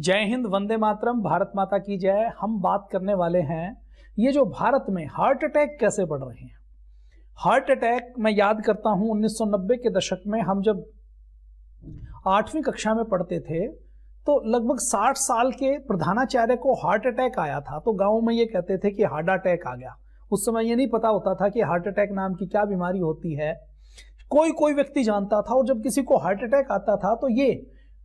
जय हिंद, वंदे मातरम, भारत माता की जय। हम बात करने वाले हैं ये जो भारत में हार्ट अटैक कैसे बढ़ रहे हैं। हार्ट अटैक मैं याद करता हूं 1990 के दशक में हम जब 8वीं कक्षा में पढ़ते थे तो लगभग 60 साल के प्रधानाचार्य को हार्ट अटैक आया था। तो गांव में ये कहते थे कि हार्ट अटैक आ गया। उस समय ये नहीं पता होता था कि हार्ट अटैक नाम की क्या बीमारी होती है। कोई व्यक्ति जानता था, और जब किसी को हार्ट अटैक आता था तो ये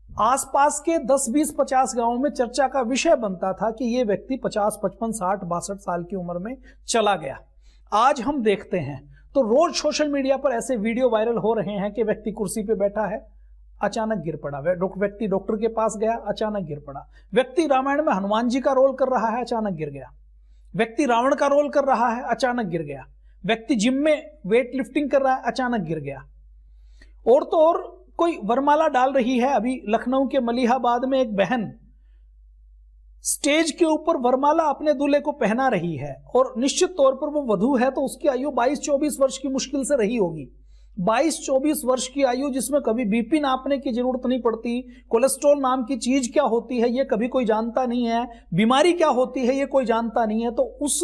आसपास के 10, 20, 50 गांवों में चर्चा का विषय बनता था कि ये व्यक्ति 50, 55, 60, 62 साल की उम्र में चला गया। आज हम देखते हैं तो रोज सोशल मीडिया पर ऐसे वीडियो वायरल हो रहे हैं कि व्यक्ति कुर्सी पे बैठा है, अचानक गिर पड़ा। व्यक्ति डॉक्टर के पास गया, अचानक गिर पड़ा। व्यक्ति रामायण में हनुमान जी का रोल कर रहा है, अचानक गिर गया। व्यक्ति रावण का रोल कर रहा है, अचानक गिर गया। व्यक्ति जिम में वेट लिफ्टिंग कर रहा है, अचानक गिर गया। और तो और कोई वरमाला डाल रही है। अभी लखनऊ के मलिहाबाद में एक बहन स्टेज के ऊपर वरमाला अपने दूल्हे को पहना रही है, और निश्चित तौर पर वो वधू है तो उसकी आयु 22-24 वर्ष की मुश्किल से रही होगी। 22-24 वर्ष की आयु जिसमें कभी बीपी नापने की जरूरत नहीं पड़ती, कोलेस्ट्रॉल नाम की चीज क्या होती है ये कभी कोई जानता नहीं है, बीमारी क्या होती है ये कोई जानता नहीं है। तो उस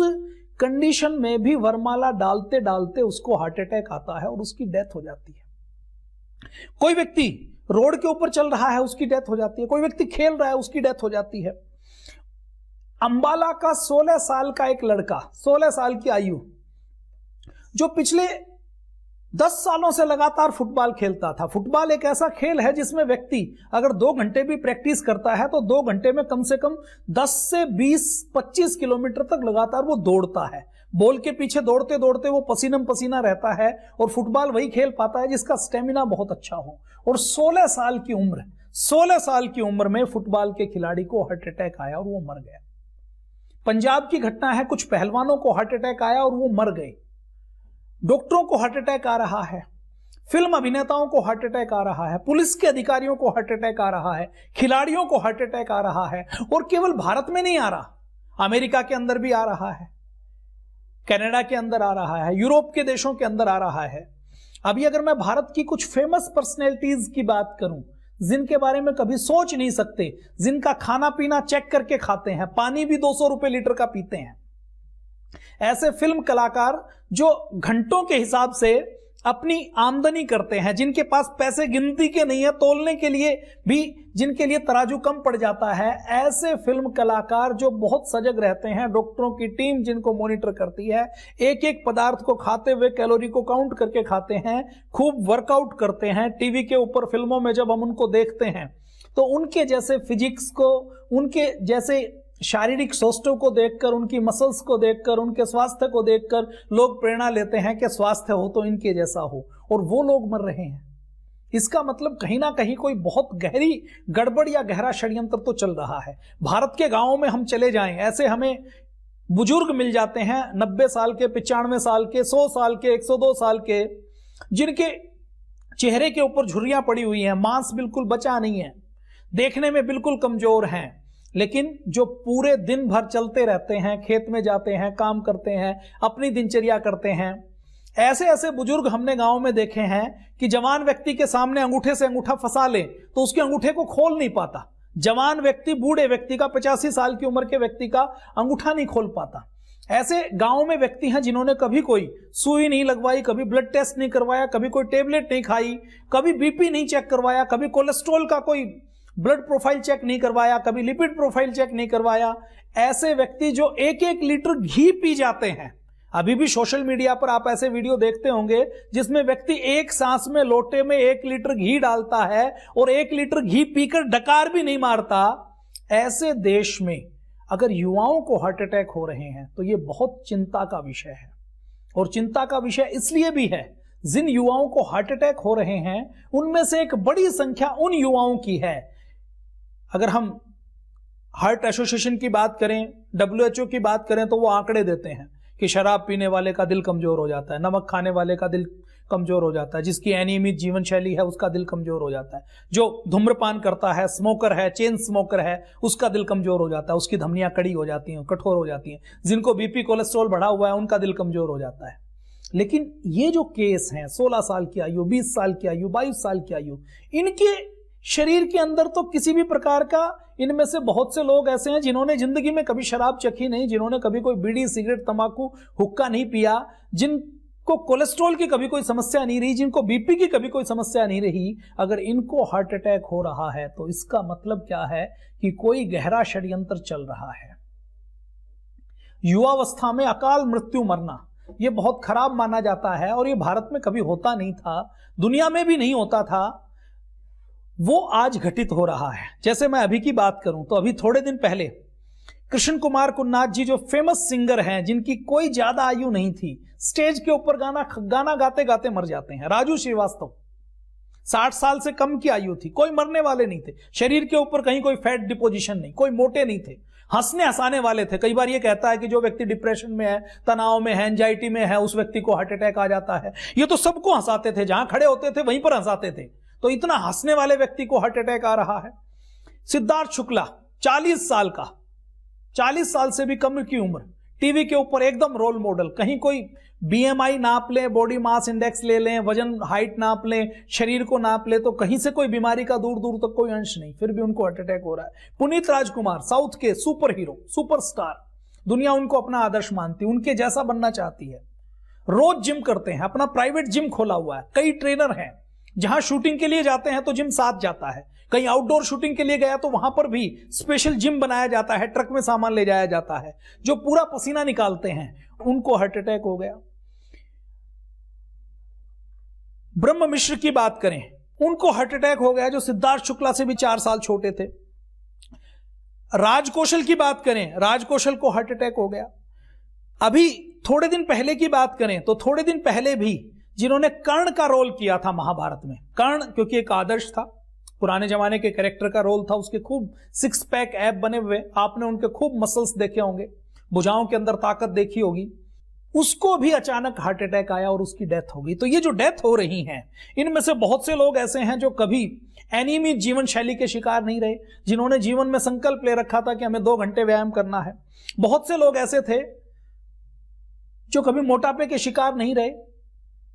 कंडीशन में भी वरमाला डालते डालते उसको हार्ट अटैक आता है और उसकी डेथ हो जाती है। कोई व्यक्ति रोड के ऊपर चल रहा है, उसकी डेथ हो जाती है। कोई व्यक्ति खेल रहा है, उसकी डेथ हो जाती है। अंबाला का 16 साल का एक लड़का, 16 साल की आयु, जो पिछले 10 सालों से लगातार फुटबॉल खेलता था। फुटबॉल एक ऐसा खेल है जिसमें व्यक्ति अगर 2 घंटे भी प्रैक्टिस करता है तो 2 घंटे में कम से कम 10 से 20-25 किलोमीटर तक लगातार वो दौड़ता है। बॉल के पीछे दौड़ते दौड़ते वो पसीनम पसीना रहता है, और फुटबॉल वही खेल पाता है जिसका स्टेमिना बहुत अच्छा हो। और 16 साल की उम्र में फुटबॉल के खिलाड़ी को हार्ट अटैक आया और वो मर गया। पंजाब की घटना है, कुछ पहलवानों को हार्ट अटैक आया और वो मर गए। डॉक्टरों को हार्ट अटैक आ रहा है, फिल्म अभिनेताओं को हार्ट अटैक आ रहा है, पुलिस के अधिकारियों को हार्ट अटैक आ रहा है, खिलाड़ियों को हार्ट अटैक आ रहा है। और केवल भारत में नहीं आ रहा, अमेरिका के अंदर भी आ रहा है, कनाडा के अंदर आ रहा है, यूरोप के देशों के अंदर आ रहा है। अभी अगर मैं भारत की कुछ फेमस पर्सनैलिटीज की बात करूं, जिनके बारे में कभी सोच नहीं सकते, जिनका खाना पीना चेक करके खाते हैं, पानी भी 200 रुपए लीटर का पीते हैं, ऐसे फिल्म कलाकार जो घंटों के हिसाब से अपनी आमदनी करते हैं, जिनके पास पैसे गिनती के नहीं है, तोलने के लिए भी जिनके लिए तराजू कम पड़ जाता है, ऐसे फिल्म कलाकार जो बहुत सजग रहते हैं, डॉक्टरों की टीम जिनको मॉनिटर करती है, एक एक पदार्थ को खाते हुए कैलोरी को काउंट करके खाते हैं, खूब वर्कआउट करते हैं। टीवी के ऊपर फिल्मों में जब हम उनको देखते हैं तो उनके जैसे फिजिक्स को, उनके जैसे शारीरिक स्वास्थ्य को देखकर, उनकी मसल्स को देखकर, उनके स्वास्थ्य को देखकर लोग प्रेरणा लेते हैं कि स्वास्थ्य हो तो इनके जैसा हो, और वो लोग मर रहे हैं। इसका मतलब कहीं ना कहीं कोई बहुत गहरी गड़बड़ या गहरा षड्यंत्र तो चल रहा है। भारत के गांवों में हम चले जाएं, ऐसे हमें बुजुर्ग मिल जाते हैं 90 साल के, 95 साल के, 100 साल के, 102 साल के, जिनके चेहरे के ऊपर झुर्रियां पड़ी हुई हैं, मांस बिल्कुल बचा नहीं है, देखने में बिल्कुल कमजोर हैं, लेकिन जो पूरे दिन भर चलते रहते हैं, खेत में जाते हैं, काम करते हैं, अपनी दिनचर्या करते हैं। ऐसे ऐसे बुजुर्ग हमने गांव में देखे हैं कि जवान व्यक्ति के सामने अंगूठे से अंगूठा फंसा ले तो उसके अंगूठे को खोल नहीं पाता। जवान व्यक्ति बूढ़े व्यक्ति का, 85 साल की उम्र के व्यक्ति का अंगूठा नहीं खोल पाता। ऐसे गांव में व्यक्ति हैं जिन्होंने कभी कोई सुई नहीं लगवाई, कभी ब्लड टेस्ट नहीं करवाया, कभी कोई टेबलेट नहीं खाई, कभी बीपी नहीं चेक करवाया, कभी कोलेस्ट्रॉल का कोई ब्लड प्रोफाइल चेक नहीं करवाया, कभी लिपिड प्रोफाइल चेक नहीं करवाया। ऐसे व्यक्ति जो 1-1 लीटर घी पी जाते हैं। अभी भी सोशल मीडिया पर आप ऐसे वीडियो देखते होंगे जिसमें व्यक्ति एक सांस में लोटे में 1 लीटर घी डालता है और 1 लीटर घी पीकर डकार भी नहीं मारता। ऐसे देश में अगर युवाओं को हार्ट अटैक हो रहे हैं तो यह बहुत चिंता का विषय है। और चिंता का विषय इसलिए भी है, जिन युवाओं को हार्ट अटैक हो रहे हैं उनमें से एक बड़ी संख्या उन युवाओं की है। अगर हम हार्ट एसोसिएशन की बात करें, WHO की बात करें, तो वो आंकड़े देते हैं कि शराब पीने वाले का दिल कमजोर हो जाता है, नमक खाने वाले का दिल कमजोर हो जाता है, जिसकी अनियमित जीवन शैली है उसका दिल कमजोर हो जाता है, जो धूम्रपान करता है, स्मोकर है, चेन स्मोकर है, उसका दिल कमजोर हो जाता है, उसकी धमनियां कड़ी हो जाती हैं, कठोर हो जाती हैं, जिनको बीपी कोलेस्ट्रॉल बढ़ा हुआ है उनका दिल कमजोर हो जाता है। लेकिन ये जो केस हैं 16 साल की आयु, 20 साल की आयु, 22 साल की आयु, इनके शरीर के अंदर तो किसी भी प्रकार का, इनमें से बहुत से लोग ऐसे हैं जिन्होंने जिंदगी में कभी शराब चखी नहीं, जिन्होंने कभी कोई बीड़ी सिगरेट तंबाकू हुक्का नहीं पिया, जिनको कोलेस्ट्रॉल की कभी कोई समस्या नहीं रही, जिनको बीपी की कभी कोई समस्या नहीं रही, अगर इनको हार्ट अटैक हो रहा है तो इसका मतलब क्या है कि कोई गहरा षड्यंत्र चल रहा है। युवावस्था में अकाल मृत्यु मरना यह बहुत खराब माना जाता है और यह भारत में कभी होता नहीं था, दुनिया में भी नहीं होता था, वो आज घटित हो रहा है। जैसे मैं अभी की बात करूं तो अभी थोड़े दिन पहले कृष्ण कुमार कुन्नाथ जी जो फेमस सिंगर हैं, जिनकी कोई ज्यादा आयु नहीं थी, स्टेज के ऊपर गाना गाते गाते मर जाते हैं। राजू श्रीवास्तव 60 साल से कम की आयु थी, कोई मरने वाले नहीं थे, शरीर के ऊपर कहीं कोई फैट डिपोजिशन नहीं, कोई मोटे नहीं थे, हंसने हंसाने वाले थे। कई बार ये कहता है कि जो व्यक्ति डिप्रेशन में है, तनाव में है, एंजाइटी में है, उस व्यक्ति को हार्ट अटैक आ जाता है। ये तो सबको हंसाते थे, जहां खड़े होते थे वहीं पर हंसाते थे। तो इतना हंसने वाले व्यक्ति को हार्ट अटैक आ रहा है। सिद्धार्थ शुक्ला 40 साल का, 40 साल से भी कम की उम्र, टीवी के ऊपर एकदम रोल मॉडल, कहीं कोई बीएमआई नाप लें, बॉडी मास इंडेक्स ले लें, वजन हाइट नाप लें, शरीर को नाप ले तो कहीं से कोई बीमारी का दूर दूर तक कोई अंश नहीं, फिर भी उनको हार्ट अटैक हो रहा है। पुनीत राजकुमार साउथ के सुपर हीरो, सुपरस्टार, दुनिया उनको अपना आदर्श मानती, उनके जैसा बनना चाहती है। रोज जिम करते हैं, अपना प्राइवेट जिम खोला हुआ है, कई ट्रेनर हैं, जहां शूटिंग के लिए जाते हैं तो जिम साथ जाता है, कहीं आउटडोर शूटिंग के लिए गया तो वहां पर भी स्पेशल जिम बनाया जाता है, ट्रक में सामान ले जाया जाता है। जो पूरा पसीना निकालते हैं उनको हार्ट अटैक हो गया। ब्रह्म मिश्र की बात करें, उनको हार्ट अटैक हो गया, जो सिद्धार्थ शुक्ला से भी 4 साल छोटे थे। राज कौशल की बात करें, राज कौशल को हार्ट अटैक हो गया। अभी थोड़े दिन पहले की बात करें तो थोड़े दिन पहले भी जिन्होंने कर्ण का रोल किया था महाभारत में, कर्ण क्योंकि एक आदर्श था, पुराने जमाने के कैरेक्टर का रोल था, उसके खूब 6 पैक ऐप बने हुए, आपने उनके खूब मसल्स देखे होंगे, भुजाओं के अंदर ताकत देखी होगी, उसको भी अचानक हार्ट अटैक आया और उसकी डेथ हो गई। तो ये जो डेथ हो रही हैं, इनमें से बहुत से लोग ऐसे हैं जो कभी अनियमित जीवन शैली के शिकार नहीं रहे, जिन्होंने जीवन में संकल्प ले रखा था कि हमें 2 घंटे व्यायाम करना है। बहुत से लोग ऐसे थे जो कभी मोटापे के शिकार नहीं रहे।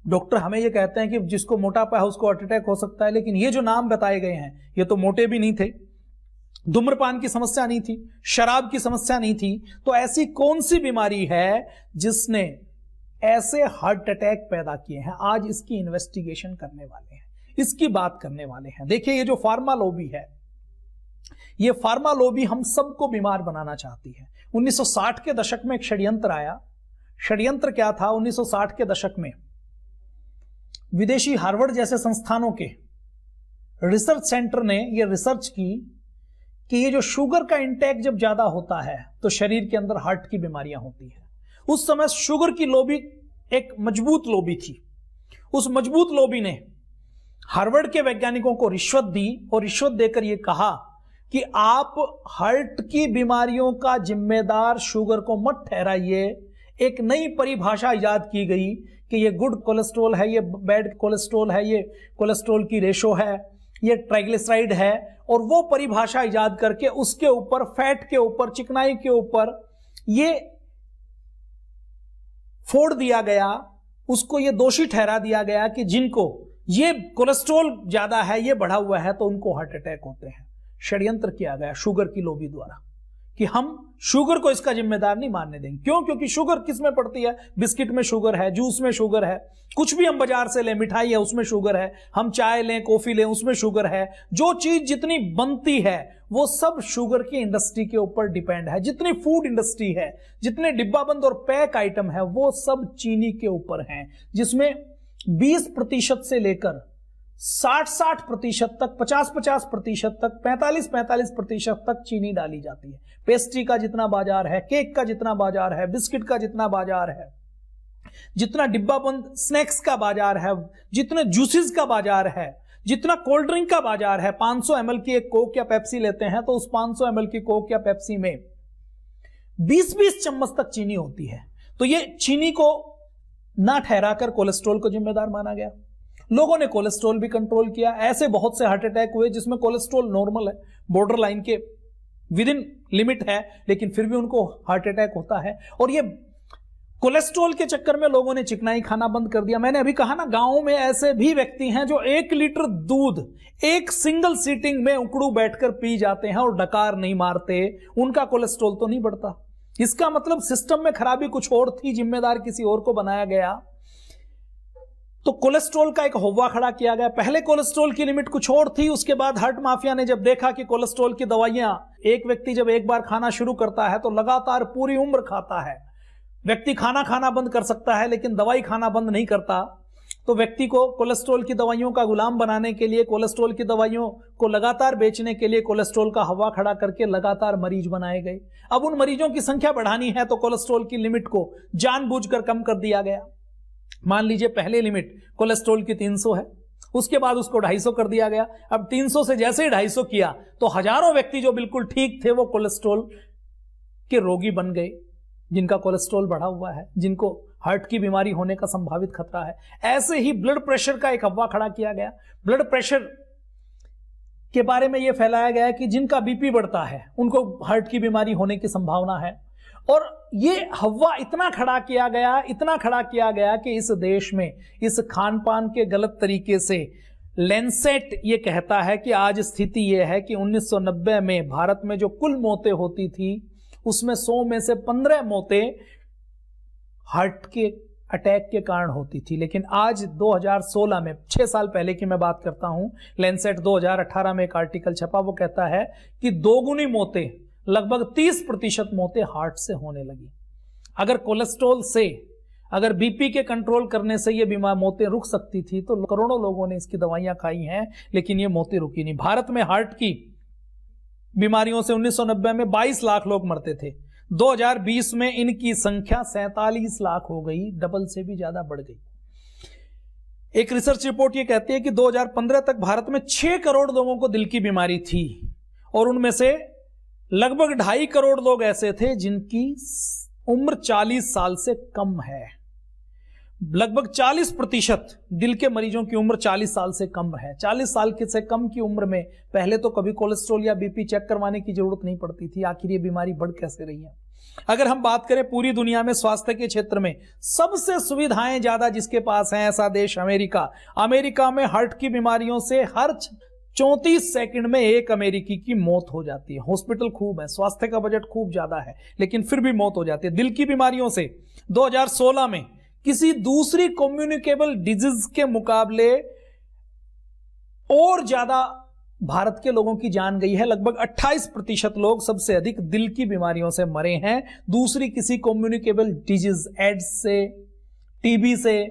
डॉक्टर हमें ये कहते हैं कि जिसको मोटापा है उसको हार्ट अटैक हो सकता है, लेकिन ये जो नाम बताए गए हैं ये तो मोटे भी नहीं थे, धूम्रपान की समस्या नहीं थी, शराब की समस्या नहीं थी। तो ऐसी कौन सी बीमारी है जिसने ऐसे हार्ट अटैक पैदा किए हैं? आज इसकी इन्वेस्टिगेशन करने वाले हैं, इसकी बात करने वाले हैं। देखिए, ये जो फार्मा लॉबी है, ये फार्मा लॉबी हम सबको बीमार बनाना चाहती है। 1960 के दशक में एक षड्यंत्र आया। षड्यंत्र क्या था? 1960 के दशक में विदेशी हार्वर्ड जैसे संस्थानों के रिसर्च सेंटर ने यह रिसर्च की कि ये जो शुगर का इंटेक जब ज्यादा होता है तो शरीर के अंदर हार्ट की बीमारियां होती है। उस समय शुगर की लॉबी एक मजबूत लॉबी थी। उस मजबूत लॉबी ने हार्वर्ड के वैज्ञानिकों को रिश्वत दी और रिश्वत देकर यह कहा कि आप हार्ट की बीमारियों का जिम्मेदार शुगर को मत ठहराइए। एक नई परिभाषा इजाद की गई कि ये गुड कोलेस्ट्रॉल है, ये बैड कोलेस्ट्रॉल है, ये कोलेस्ट्रॉल की रेशो है, ये ट्राइग्लिसराइड है। और वो परिभाषा इजाद करके उसके ऊपर, फैट के ऊपर, चिकनाई के ऊपर ये फोड़ दिया गया, उसको ये दोषी ठहरा दिया गया कि जिनको ये कोलेस्ट्रॉल ज्यादा है, ये बढ़ा हुआ है, तो उनको हार्ट अटैक होते हैं। षड्यंत्र किया गया शुगर की लॉबी द्वारा कि हम शुगर को इसका जिम्मेदार नहीं मानने देंगे। क्यों? क्योंकि शुगर किस में पड़ती है? बिस्किट में शुगर है, जूस में शुगर है, कुछ भी हम बाजार से लें, मिठाई है उसमें शुगर है, हम चाय लें, कॉफी लें उसमें शुगर है। जो चीज जितनी बनती है वो सब शुगर की इंडस्ट्री के ऊपर डिपेंड है। जितनी फूड इंडस्ट्री है, जितने डिब्बाबंद और पैक आइटम है, वो सब चीनी के ऊपर हैं, जिसमें 20% से लेकर 60% तक, 50% तक, 45% तक चीनी डाली जाती है। पेस्ट्री का जितना बाजार है, केक का जितना बाजार है, बिस्किट का जितना बाजार है, जितना डिब्बाबंद स्नैक्स का बाजार है, जितने जूसेस का बाजार है, जितना कोल्ड ड्रिंक का बाजार है, 500 ml की एक कोक या पेप्सी लेते हैं तो उस 500 ml की कोक या पेप्सी में 20-20 चम्मच तक चीनी होती है। तो ये चीनी को ना ठहराकर कोलेस्ट्रॉल को जिम्मेदार माना गया। लोगों ने कोलेस्ट्रॉल भी कंट्रोल किया। ऐसे बहुत से हार्ट अटैक हुए जिसमें कोलेस्ट्रॉल नॉर्मल है, बॉर्डर लाइन के विद इन लिमिट है, लेकिन फिर भी उनको हार्ट अटैक होता है। और ये कोलेस्ट्रॉल के चक्कर में लोगों ने चिकनाई खाना बंद कर दिया। मैंने अभी कहा ना, गांवों में ऐसे भी व्यक्ति हैं जो 1 लीटर दूध एक सिंगल सीटिंग में उकड़ू बैठकर पी जाते हैं और डकार नहीं मारते, उनका कोलेस्ट्रॉल तो नहीं बढ़ता। इसका मतलब सिस्टम में खराबी कुछ और थी, जिम्मेदार किसी और को बनाया गया। तो कोलेस्ट्रॉल का एक हौवा खड़ा किया गया। पहले कोलेस्ट्रॉल की लिमिट कुछ और थी, उसके बाद हार्ट माफिया ने जब देखा कि कोलेस्ट्रॉल की दवाइयां, एक व्यक्ति जब एक बार खाना शुरू करता है तो लगातार पूरी उम्र खाता है। व्यक्ति खाना बंद कर सकता है लेकिन दवाई खाना बंद नहीं करता। तो व्यक्ति को कोलेस्ट्रॉल की दवाइयों का गुलाम बनाने के लिए, कोलेस्ट्रॉल की दवाइयों को लगातार बेचने के लिए कोलेस्ट्रॉल का हवा खड़ा करके लगातार मरीज बनाए गए। अब उन मरीजों की संख्या बढ़ानी है तो कोलेस्ट्रॉल की लिमिट को जानबूझकर कम कर दिया गया। मान लीजिए पहले लिमिट कोलेस्ट्रॉल की 300 है, उसके बाद उसको 250 कर दिया गया। अब 300 से जैसे ही 250 किया तो हजारों व्यक्ति जो बिल्कुल ठीक थे वो कोलेस्ट्रॉल के रोगी बन गए, जिनका कोलेस्ट्रॉल बढ़ा हुआ है, जिनको हार्ट की बीमारी होने का संभावित खतरा है। ऐसे ही ब्लड प्रेशर का एक अफवाह खड़ा किया गया। ब्लड प्रेशर के बारे में यह फैलाया गया कि जिनका बीपी बढ़ता है उनको हार्ट की बीमारी होने की संभावना है। और यह अफवाह इतना खड़ा किया गया कि इस देश में इस खान पान के गलत तरीके से लैंसेट ये कहता है कि आज स्थिति यह है कि 1990 में भारत में जो कुल मौतें होती थी उसमें 100 में से 15 मौतें हार्ट के अटैक के कारण होती थी। लेकिन आज 2016 में, 6 साल पहले की मैं बात करता हूं, लैंसेट 2018 में एक आर्टिकल छपा, वो कहता है कि दोगुनी मौतें, लगभग 30% मौतें हार्ट से होने लगी। अगर कोलेस्ट्रॉल से, अगर बीपी के कंट्रोल करने से ये बीमार मौतें रुक सकती थी तो करोड़ों लोगों ने इसकी दवाइयां खाई हैं, लेकिन ये मौतें रुकी नहीं। भारत में हार्ट की बीमारियों से 1990 में 22 लाख लोग मरते थे। 2020 में इनकी संख्या 47 लाख हो गई, डबल से भी ज्यादा बढ़ गई। एक रिसर्च रिपोर्ट ये कहती है कि 2015 तक भारत में 6 करोड़ लोगों को दिल की बीमारी थी और उनमें से लगभग 2.5 करोड़ लोग ऐसे थे जिनकी उम्र 40 साल से कम है। लगभग 40% दिल के मरीजों की उम्र 40 साल से कम है। 40 साल से कम की उम्र में पहले तो कभी कोलेस्ट्रॉल या बीपी चेक करवाने की जरूरत नहीं पड़ती थी। आखिर ये बीमारी बढ़ कैसे रही है? अगर हम बात करें पूरी दुनिया में स्वास्थ्य के क्षेत्र में सबसे सुविधाएं ज्यादा जिसके पास हैं, ऐसा देश अमेरिका। अमेरिका में हार्ट की बीमारियों से हर 34 सेकंड में एक अमेरिकी की मौत हो जाती है। हॉस्पिटल खूब है, स्वास्थ्य का बजट खूब ज्यादा है, लेकिन फिर भी मौत हो जाती है। दिल की बीमारियों से 2016 में किसी दूसरी कम्युनिकेबल डिजीज के मुकाबले और ज्यादा भारत के लोगों की जान गई है। लगभग 28% लोग सबसे अधिक दिल की बीमारियों से मरे हैं, दूसरी किसी कम्युनिकेबल डिजीज, एड्स से, टीबी से,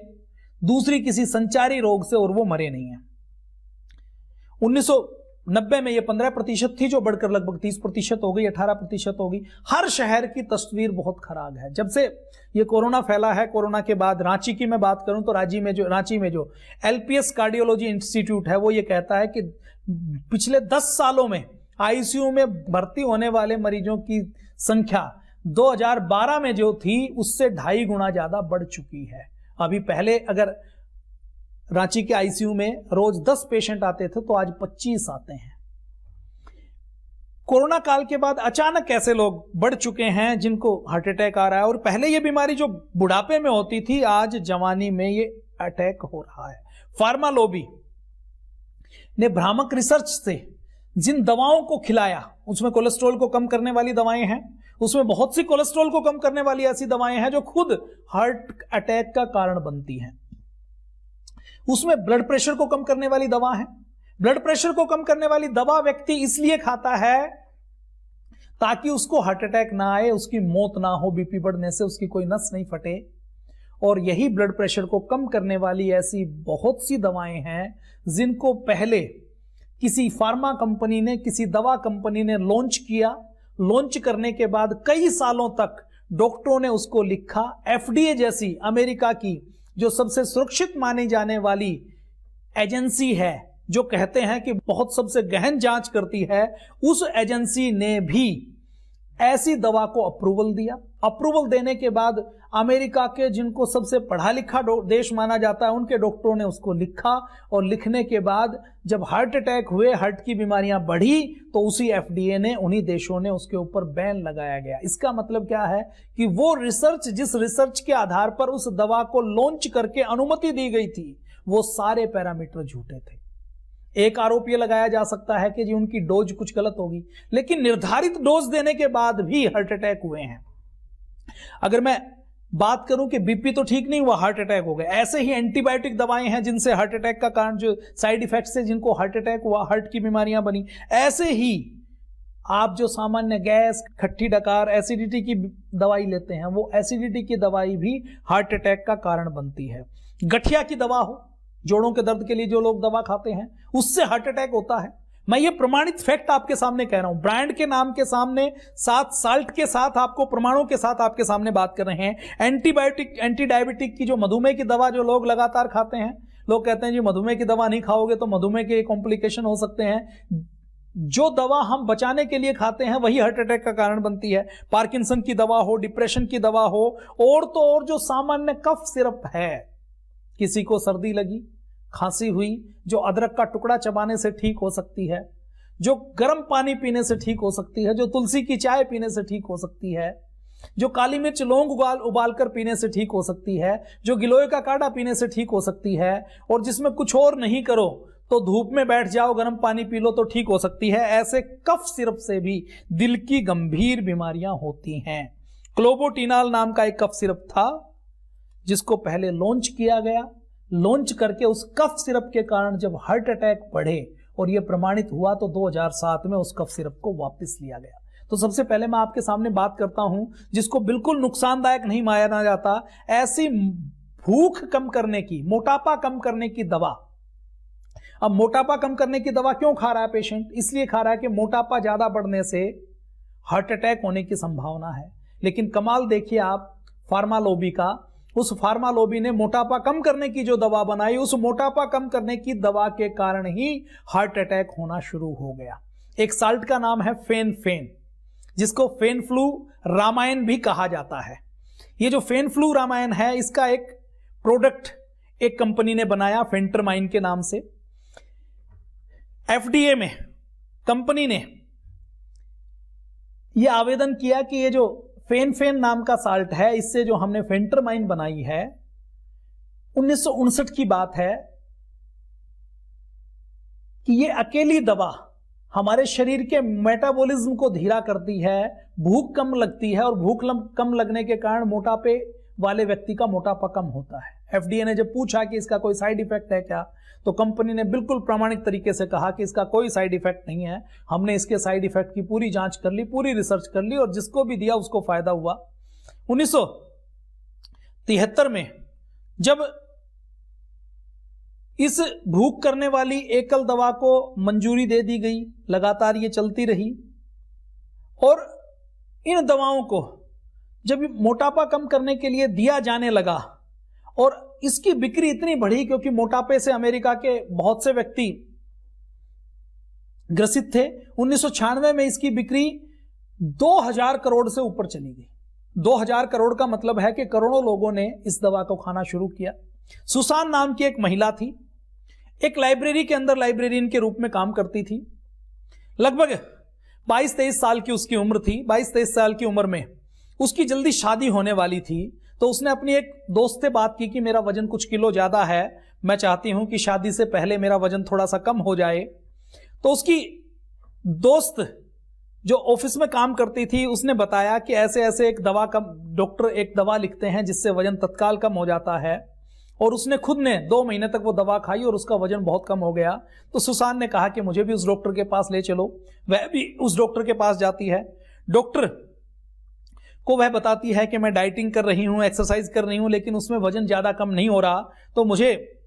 दूसरी किसी संचारी रोग से, और वो मरे नहीं हैं। 1990 में ये 15% थी, जो बढ़कर लगभग 30% हो गई, 18% हो गई। हर शहर की तस्वीर बहुत खराब है। जब से ये कोरोना फैला है, कोरोना के बाद रांची की मैं बात करूं तो रांची में जो एलपीएस कार्डियोलॉजी इंस्टीट्यूट है वो ये कहता है कि पिछले 10 सालों में आईसीयू में भर्ती होने वाले मरीजों की संख्या 2012 में जो थी उससे 2.5 गुना ज्यादा बढ़ चुकी है। अभी पहले अगर रांची के आईसीयू में रोज 10 पेशेंट आते थे तो आज 25 आते हैं। कोरोना काल के बाद अचानक ऐसे लोग बढ़ चुके हैं जिनको हार्ट अटैक आ रहा है, और पहले ये बीमारी जो बुढ़ापे में होती थी आज जवानी में ये अटैक हो रहा है। फार्मा लॉबी ने भ्रामक रिसर्च से जिन दवाओं को खिलाया उसमें कोलेस्ट्रॉल को कम करने वाली दवाएं हैं, उसमें बहुत सी कोलेस्ट्रॉल को कम करने वाली ऐसी दवाएं हैं जो खुद हार्ट अटैक का कारण बनती हैं। उसमें ब्लड प्रेशर को कम करने वाली दवा है। ब्लड प्रेशर को कम करने वाली दवा व्यक्ति इसलिए खाता है ताकि उसको हार्ट अटैक ना आए, उसकी मौत ना हो, बीपी बढ़ने से उसकी कोई नस नहीं फटे। और यही ब्लड प्रेशर को कम करने वाली ऐसी बहुत सी दवाएं हैं जिनको पहले किसी फार्मा कंपनी ने, किसी दवा कंपनी ने लॉन्च किया। लॉन्च करने के बाद कई सालों तक डॉक्टरों ने उसको लिखा। एफडीए जैसी अमेरिका की जो सबसे सुरक्षित मानी जाने वाली एजेंसी है, जो कहते हैं कि बहुत सबसे गहन जांच करती है, उस एजेंसी ने भी ऐसी दवा को अप्रूवल दिया। अप्रूवल देने के बाद अमेरिका के जिनको सबसे पढ़ा लिखा देश माना जाता है उनके डॉक्टरों ने उसको लिखा, और लिखने के बाद जब हार्ट अटैक हुए, हार्ट की बीमारियां बढ़ी, तो उसी FDA ने, उन्हीं देशों ने उसके ऊपर बैन लगाया गया। इसका मतलब क्या है कि वो रिसर्च, जिस रिसर्च के आधार पर उस दवा को लॉन्च करके अनुमति दी गई थी, वो सारे पैरामीटर झूठे थे। एक आरोप ये लगाया जा सकता है कि जी उनकी डोज कुछ गलत होगी, लेकिन निर्धारित डोज देने के बाद भी हार्ट अटैक हुए हैं। अगर मैं बात करूं कि बीपी तो ठीक नहीं हुआ, हार्ट अटैक हो गया, ऐसे ही एंटीबायोटिक दवाएं हैं जिनसे हार्ट अटैक का कारण, जो साइड इफेक्ट से जिनको हार्ट अटैक हुआ, हार्ट की बीमारियां बनी। ऐसे ही आप जो सामान्य गैस, खट्टी डकार, एसिडिटी की दवाई लेते हैं, वो एसिडिटी की दवाई भी हार्ट अटैक का कारण बनती है। गठिया की दवा हो, जोड़ों के दर्द के लिए जो लोग दवा खाते हैं, उससे हार्ट अटैक होता है। मैं ये प्रमाणित फैक्ट आपके सामने कह रहा हूं, ब्रांड के नाम के सामने, साथ साल्ट के साथ, आपको प्रमाणों के साथ आपके सामने बात कर रहे हैं। एंटीबायोटिक, एंटी डायबिटिक की जो मधुमेह की दवा जो लोग लगातार खाते हैं, लोग कहते हैं जी मधुमेह की दवा नहीं खाओगे तो मधुमेह के कॉम्प्लिकेशन हो सकते हैं। जो दवा हम बचाने के लिए खाते हैं वही हार्ट अटैक का कारण बनती है। पार्किंसन की दवा हो, डिप्रेशन की दवा हो, और तो और जो सामान्य कफ सिरप है, किसी को सर्दी लगी, खांसी हुई, जो अदरक का टुकड़ा चबाने से ठीक हो सकती है, जो गर्म पानी पीने से ठीक हो सकती है, जो तुलसी की चाय पीने से ठीक हो सकती है, जो काली मिर्च लौंग उबाल कर पीने से ठीक हो सकती है, जो गिलोय का काढ़ा पीने से ठीक हो सकती है, और जिसमें कुछ और नहीं करो तो धूप में बैठ जाओ, गर्म पानी पी लो तो ठीक हो सकती है, ऐसे कफ सिरप से भी दिल की गंभीर बीमारियां होती हैं। क्लोबोटिनाल नाम का एक कफ सिरप था जिसको पहले लॉन्च किया गया। लॉन्च करके उस कफ सिरप के कारण जब हार्ट अटैक बढ़े और यह प्रमाणित हुआ, तो 2007 में उस कफ सिरप को वापस लिया गया। तो सबसे पहले मैं आपके सामने बात करता हूं जिसको बिल्कुल नुकसानदायक नहीं माना जाता, ऐसी भूख कम करने की, मोटापा कम करने की दवा। अब मोटापा कम करने की दवा क्यों खा रहा है पेशेंट? इसलिए खा रहा है कि मोटापा ज्यादा बढ़ने से हार्ट अटैक होने की संभावना है। लेकिन कमाल देखिए आप फार्मा लॉबी का, उस फार्मा लॉबी ने मोटापा कम करने की जो दवा बनाई, उस मोटापा कम करने की दवा के कारण ही हार्ट अटैक होना शुरू हो गया। एक साल्ट का नाम है फेन, जिसको फेन फ्लू रामायण भी कहा जाता है। ये जो फेन फ्लू रामायण है, इसका एक प्रोडक्ट एक कंपनी ने बनाया फेंटरमाइन के नाम से। FDA में कंपनी ने यह आवेदन किया कि ये जो फेन नाम का साल्ट है, इससे जो हमने फेंटरमाइन बनाई है, 1959 की बात है, कि ये अकेली दवा हमारे शरीर के मेटाबॉलिज्म को धीरा करती है, भूख कम लगती है, और भूख कम लगने के कारण मोटापे वाले व्यक्ति का मोटापा कम होता है। FDA ने जब पूछा कि इसका कोई साइड इफेक्ट है क्या, तो कंपनी ने बिल्कुल प्रामाणिक तरीके से कहा कि इसका कोई साइड इफेक्ट नहीं है, हमने इसके साइड इफेक्ट की पूरी जांच कर ली, पूरी रिसर्च कर ली, और जिसको भी दिया उसको फायदा हुआ। 1973 में जब इस भूख करने वाली एकल दवा को मंजूरी दे दी गई, लगातार ये चलती रही, और इन दवाओं को जब मोटापा कम करने के लिए दिया जाने लगा, और इसकी बिक्री इतनी बढ़ी क्योंकि मोटापे से अमेरिका के बहुत से व्यक्ति ग्रसित थे। 1996 में इसकी बिक्री 2000 करोड़ से ऊपर चली गई। 2000 करोड़ का मतलब है कि करोड़ों लोगों ने इस दवा को खाना शुरू किया। सुसान नाम की एक महिला थी, एक लाइब्रेरी के अंदर लाइब्रेरियन के रूप में काम करती थी। लगभग 22-23 साल की उसकी उम्र थी। 22-23 साल की उम्र में उसकी जल्दी शादी होने वाली थी, तो उसने अपनी एक दोस्त से बात की कि मेरा वजन कुछ किलो ज्यादा है, मैं चाहती हूं कि शादी से पहले मेरा वजन थोड़ा सा कम हो जाए। तो उसकी दोस्त जो ऑफिस में काम करती थी, उसने बताया कि ऐसे ऐसे एक दवा का डॉक्टर एक दवा लिखते हैं जिससे वजन तत्काल कम हो जाता है, और उसने खुद ने 2 महीने तक वो दवा खाई और उसका वजन बहुत कम हो गया। तो सुसान ने कहा कि मुझे भी उस डॉक्टर के पास ले चलो। वह भी उस डॉक्टर के पास जाती है। डॉक्टर को वह बताती है कि मैं डाइटिंग कर रही हूं, एक्सरसाइज कर रही हूं, लेकिन उसमें वजन ज्यादा कम नहीं हो रहा, तो मुझे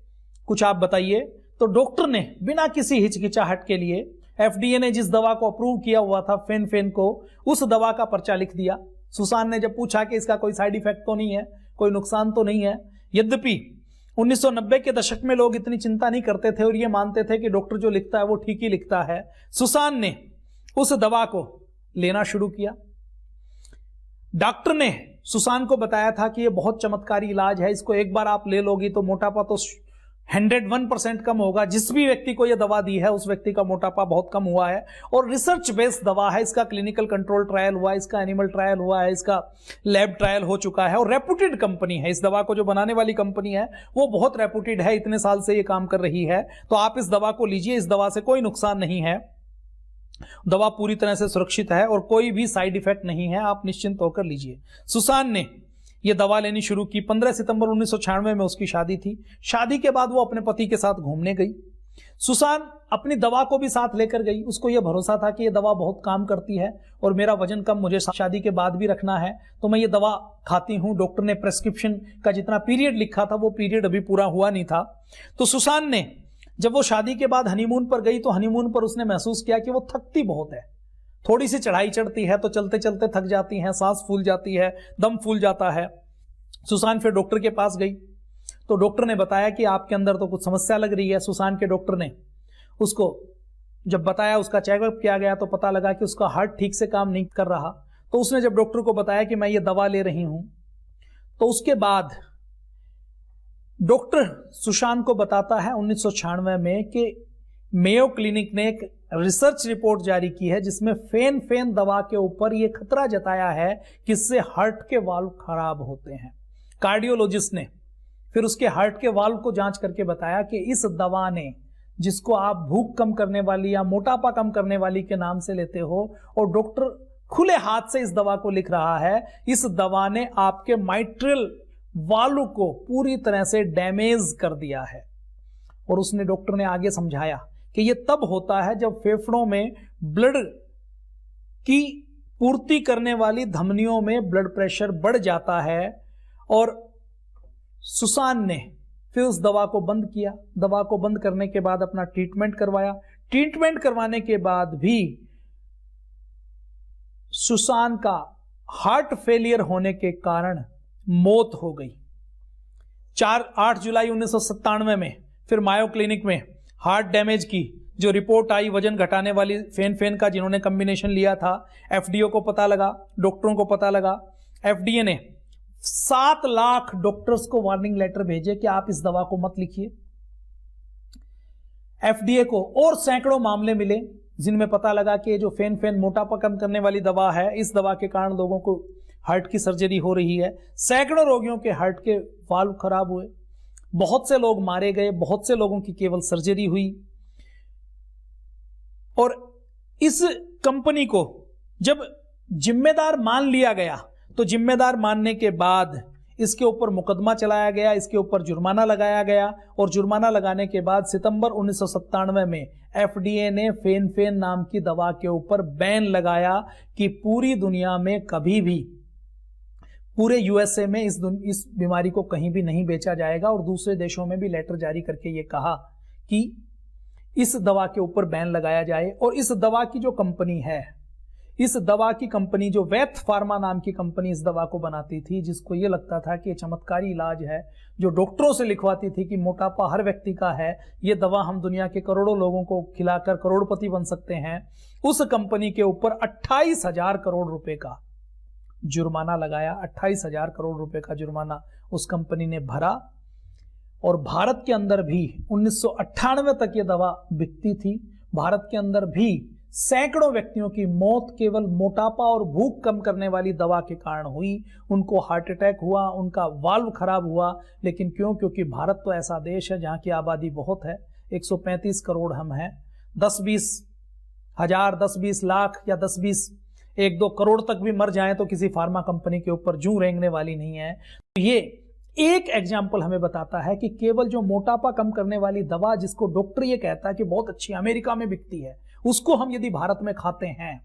कुछ आप बताइए। तो डॉक्टर ने बिना किसी हिचकिचाहट के लिए, FDA ने जिस दवा को अप्रूव किया हुआ था फेन को, उस दवा का पर्चा लिख दिया। सुसान ने जब पूछा कि इसका कोई साइड इफेक्ट तो नहीं है, कोई नुकसान तो नहीं है, यद्यपि 1990 के दशक में लोग इतनी चिंता नहीं करते थे और ये मानते थे कि डॉक्टर जो लिखता है वो ठीक ही लिखता है। सुसान ने उस दवा को लेना शुरू किया। डॉक्टर ने सुसान को बताया था कि ये बहुत चमत्कारी इलाज है, इसको एक बार आप ले लोगी तो मोटापा तो 101% कम होगा। जिस भी व्यक्ति को यह दवा दी है उस व्यक्ति का मोटापा बहुत कम हुआ है। और रिसर्च बेस्ड दवा है, इसका क्लिनिकल कंट्रोल ट्रायल हुआ, इसका एनिमल ट्रायल हुआ है, इसका लैब ट्रायल हो चुका है और रेपुटेड कंपनी है। इस दवा को जो बनाने वाली कंपनी है वो बहुत रेपुटेड है, इतने साल से ये काम कर रही है। तो आप इस दवा को लीजिए, इस दवा से कोई नुकसान नहीं है, दवा पूरी तरह से सुरक्षित है और कोई भी साइड इफेक्ट नहीं है, आप निश्चिंत होकर लीजिए। सुसान ने यह दवा लेनी शुरू की। 15 सितंबर 1996 में उसकी शादी थी। शादी के बाद वो अपने पति के साथ घूमने गई। सुसान अपनी दवा को भी साथ लेकर गई। उसको यह भरोसा था कि यह दवा बहुत काम करती है और मेरा वजन कम मुझे शादी के बाद भी रखना है, तो मैं ये दवा खाती हूं। डॉक्टर ने प्रेस्क्रिप्शन का जितना पीरियड लिखा था वो पीरियड अभी पूरा हुआ नहीं था। तो सुसान ने जब वो शादी के बाद हनीमून पर गई तो हनीमून पर उसने महसूस किया कि वो थकती बहुत है, थोड़ी सी चढ़ाई चढ़ती है तो चलते चलते थक जाती हैं, सांस फूल जाती है, दम फूल जाता है। सुसान फिर डॉक्टर के पास गई तो डॉक्टर ने बताया कि आपके अंदर तो कुछ समस्या लग रही है। सुसान के डॉक्टर ने उसको जब बताया, उसका चेकअप किया गया तो पता लगा कि उसका हार्ट ठीक से काम नहीं कर रहा। तो उसने जब डॉक्टर को बताया कि मैं ये दवा ले रही हूं, तो उसके बाद डॉक्टर सुशांत को बताता है 1996 में कि मेयो क्लिनिक ने एक रिसर्च रिपोर्ट जारी की है जिसमें फेन दवा के ऊपर यह खतरा जताया है कि इससे हार्ट के वाल्व खराब होते हैं। कार्डियोलॉजिस्ट ने फिर उसके हार्ट के वाल्व को जांच करके बताया कि इस दवा ने, जिसको आप भूख कम करने वाली या मोटापा कम करने वाली के नाम से लेते हो और डॉक्टर खुले हाथ से इस दवा को लिख रहा है, इस दवा ने आपके माइट्रल वाल्व को पूरी तरह से डैमेज कर दिया है। और उसने, डॉक्टर ने आगे समझाया कि यह तब होता है जब फेफड़ों में ब्लड की पूर्ति करने वाली धमनियों में ब्लड प्रेशर बढ़ जाता है। और सुसान ने फिर उस दवा को बंद किया। दवा को बंद करने के बाद अपना ट्रीटमेंट करवाया। ट्रीटमेंट करवाने के बाद भी सुसान का हार्ट फेलियर होने के कारण मौत हो गई। 8 जुलाई 1997 में फिर मायो क्लिनिक में हार्ट डैमेज की जो रिपोर्ट आई, वजन घटाने वाली फेन का जिन्होंने कॉम्बिनेशन लिया था, एफडीए को पता लगा, डॉक्टरों को पता लगा। एफडीए ने 7 लाख डॉक्टर्स को वार्निंग लेटर भेजे कि आप इस दवा को मत लिखिए। एफडीए को और सैकड़ों मामले मिले जिनमें पता लगा कि जो फेन मोटापा कम करने वाली दवा है, इस दवा के कारण लोगों को हार्ट की सर्जरी हो रही है। सैकड़ों रोगियों के हार्ट के वाल्व खराब हुए, बहुत से लोग मारे गए, बहुत से लोगों की केवल सर्जरी हुई। और इस कंपनी को जब जिम्मेदार मान लिया गया तो जिम्मेदार मानने के बाद इसके ऊपर मुकदमा चलाया गया, इसके ऊपर जुर्माना लगाया गया। और जुर्माना लगाने के बाद सितंबर 1997 में एफडीए ने फेन नाम की दवा के ऊपर बैन लगाया कि पूरी दुनिया में कभी भी, पूरे यूएसए में इस बीमारी को कहीं भी नहीं बेचा जाएगा। और दूसरे देशों में भी लेटर जारी करके ये कहा कि इस दवा के ऊपर बैन लगाया जाए। और इस दवा की जो कंपनी है, इस दवा की कंपनी जो वैथ फार्मा नाम की कंपनी इस दवा को बनाती थी, जिसको ये लगता था कि ये चमत्कारी इलाज है, जो डॉक्टरों से लिखवाती थी कि मोटापा हर व्यक्ति का है, ये दवा हम दुनिया के करोड़ों लोगों को खिलाकर करोड़पति बन सकते हैं, उस कंपनी के ऊपर 28,000 करोड़ रुपए का जुर्माना लगाया। 28,000 करोड़ रुपए का जुर्माना उस कंपनी ने भरा। और भारत के अंदर भी 1998 तक ये दवा बिकती थी। भारत के अंदर भी सैकड़ों व्यक्तियों की मौत केवल मोटापा और भूख कम करने वाली दवा के कारण हुई। उनको हार्ट अटैक हुआ, उनका वाल्व खराब हुआ। लेकिन क्यों? क्योंकि भारत तो ऐसा देश है जहां की आबादी बहुत है, 135 करोड़ हम हैं। 10-20 हजार, 10-20 लाख या 10-20 1-2 करोड़ तक भी मर जाएं तो किसी फार्मा कंपनी के ऊपर जूं रेंगने वाली नहीं है। तो ये एक एग्जाम्पल हमें बताता है कि केवल जो मोटापा कम करने वाली दवा, जिसको डॉक्टर ये कहता है कि बहुत अच्छी अमेरिका में बिकती है, उसको हम यदि भारत में खाते हैं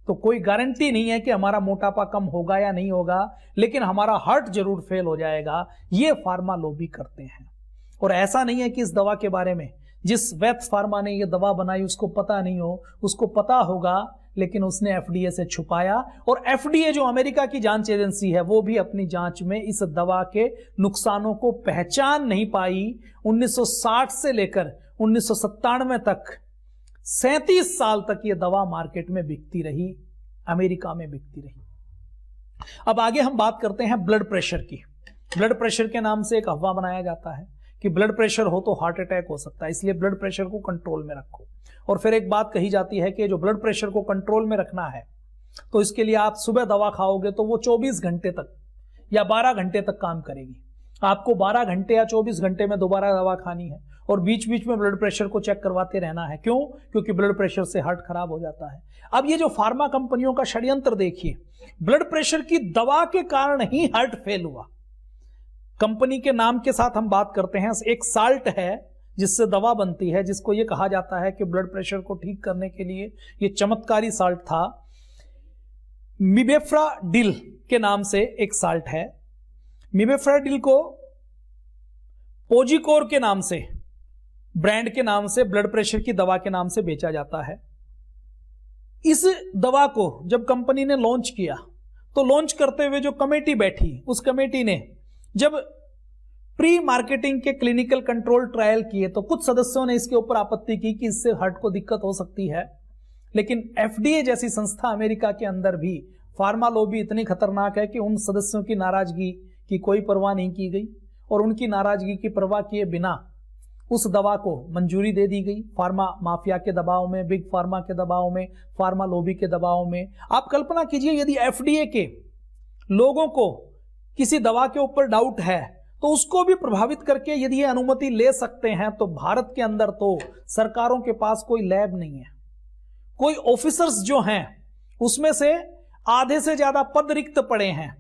तो कोई गारंटी नहीं है कि हमारा मोटापा कम होगा या नहीं होगा, लेकिन हमारा हार्ट जरूर फेल हो जाएगा। ये फार्मा लॉबी करते हैं। और ऐसा नहीं है कि इस दवा के बारे में जिस वैथ फार्मा ने ये दवा बनाई उसको पता नहीं हो, उसको पता होगा, लेकिन उसने एफडीए से छुपाया। और एफडीए जो अमेरिका की जांच एजेंसी है, वो भी अपनी जांच में इस दवा के नुकसानों को पहचान नहीं पाई। 1960 से लेकर 1997 तक 37 साल तक ये दवा मार्केट में बिकती रही, अमेरिका में बिकती रही। अब आगे हम बात करते हैं ब्लड प्रेशर की। ब्लड प्रेशर के नाम से एक अफवाह बनाया जाता है कि ब्लड प्रेशर हो तो हार्ट अटैक हो सकता है, इसलिए ब्लड प्रेशर को कंट्रोल में रखो। और फिर एक बात कही जाती है कि जो ब्लड प्रेशर को कंट्रोल में रखना है तो इसके लिए आप सुबह दवा खाओगे तो वो 24 घंटे तक या 12 घंटे तक काम करेगी। आपको 12 घंटे या 24 घंटे में दोबारा दवा खानी है और बीच बीच में ब्लड प्रेशर को चेक करवाते रहना है। क्यों? क्योंकि ब्लड प्रेशर से हार्ट खराब हो जाता है। अब ये जो फार्मा कंपनियों का षड्यंत्र देखिए, ब्लड प्रेशर की दवा के कारण ही हार्ट फेल हुआ। कंपनी के नाम के साथ हम बात करते हैं, एक साल्ट है जिससे दवा बनती है, जिसको ये कहा जाता है कि ब्लड प्रेशर को ठीक करने के लिए ये चमत्कारी साल्ट था। मीबेफ्राडिल के नाम से एक साल्ट है। मीबेफ्राडिल को पोजिकोर के नाम से, ब्रांड के नाम से, ब्लड प्रेशर की दवा के नाम से बेचा जाता है। इस दवा को जब कंपनी ने लॉन्च किया तो लॉन्च करते हुए जो कमेटी बैठी, उस कमेटी ने जब प्री मार्केटिंग के क्लिनिकल कंट्रोल ट्रायल किए तो कुछ सदस्यों ने इसके ऊपर आपत्ति की कि इससे हार्ट को दिक्कत हो सकती है। लेकिन एफडीए जैसी संस्था अमेरिका के अंदर भी, फार्मा लॉबी इतनी खतरनाक है कि उन सदस्यों की नाराजगी की कोई परवाह नहीं की गई और उनकी नाराजगी की परवाह किए बिना उस दवा को मंजूरी दे दी गई। फार्मा माफिया के दबाव में, बिग फार्मा के दबाव में, फार्मा लॉबी के दबाव में। आप कल्पना कीजिए यदि एफडीए के लोगों को किसी दवा के ऊपर डाउट है तो उसको भी प्रभावित करके यदि ये अनुमति ले सकते हैं, तो भारत के अंदर तो सरकारों के पास कोई लैब नहीं है। कोई ऑफिसर्स जो हैं उसमें से आधे से ज्यादा पद रिक्त पड़े हैं।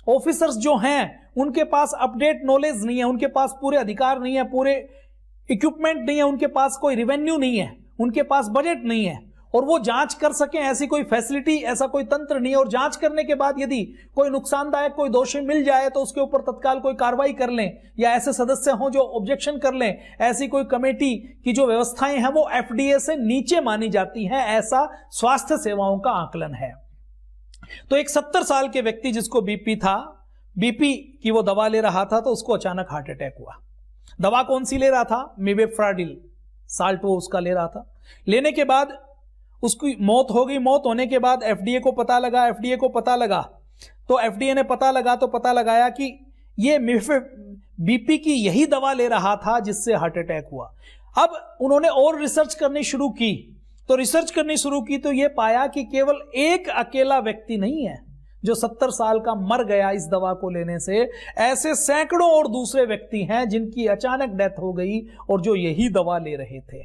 ऑफिसर्स जो हैं उनके पास अपडेट नॉलेज नहीं है, उनके पास पूरे अधिकार नहीं है, पूरे इक्विपमेंट नहीं है, उनके पास कोई रेवेन्यू नहीं है, उनके पास बजट नहीं है और वो जांच कर सके ऐसी कोई फैसिलिटी, ऐसा कोई तंत्र नहीं है। और जांच करने के बाद यदि कोई नुकसानदायक, कोई दोषी मिल जाए तो उसके ऊपर तत्काल कोई कार्रवाई कर लें या ऐसे सदस्य हों जो ऑब्जेक्शन कर लें, ऐसी कोई कमेटी की जो व्यवस्थाएं हैं वो एफडीए से नीचे मानी जाती हैं। ऐसा स्वास्थ्य सेवाओं का आकलन है। तो एक 70 साल के व्यक्ति जिसको बीपी था, बीपी की वो दवा ले रहा था तो उसको अचानक हार्ट अटैक हुआ। दवा कौन सी ले रहा था? मीबेफ्राडिल साल्ट वो उसका ले रहा था। लेने के बाद उसकी मौत हो गई। मौत होने के बाद एफडीए को पता लगा तो एफडीए ने पता लगाया कि ये बीपी की यही दवा ले रहा था जिससे हार्ट अटैक हुआ। अब उन्होंने और रिसर्च करनी शुरू की तो ये पाया कि केवल एक अकेला व्यक्ति नहीं है जो 70 साल का मर गया इस दवा को लेने से। ऐसे सैकड़ों और दूसरे व्यक्ति हैं जिनकी अचानक डेथ हो गई और जो यही दवा ले रहे थे।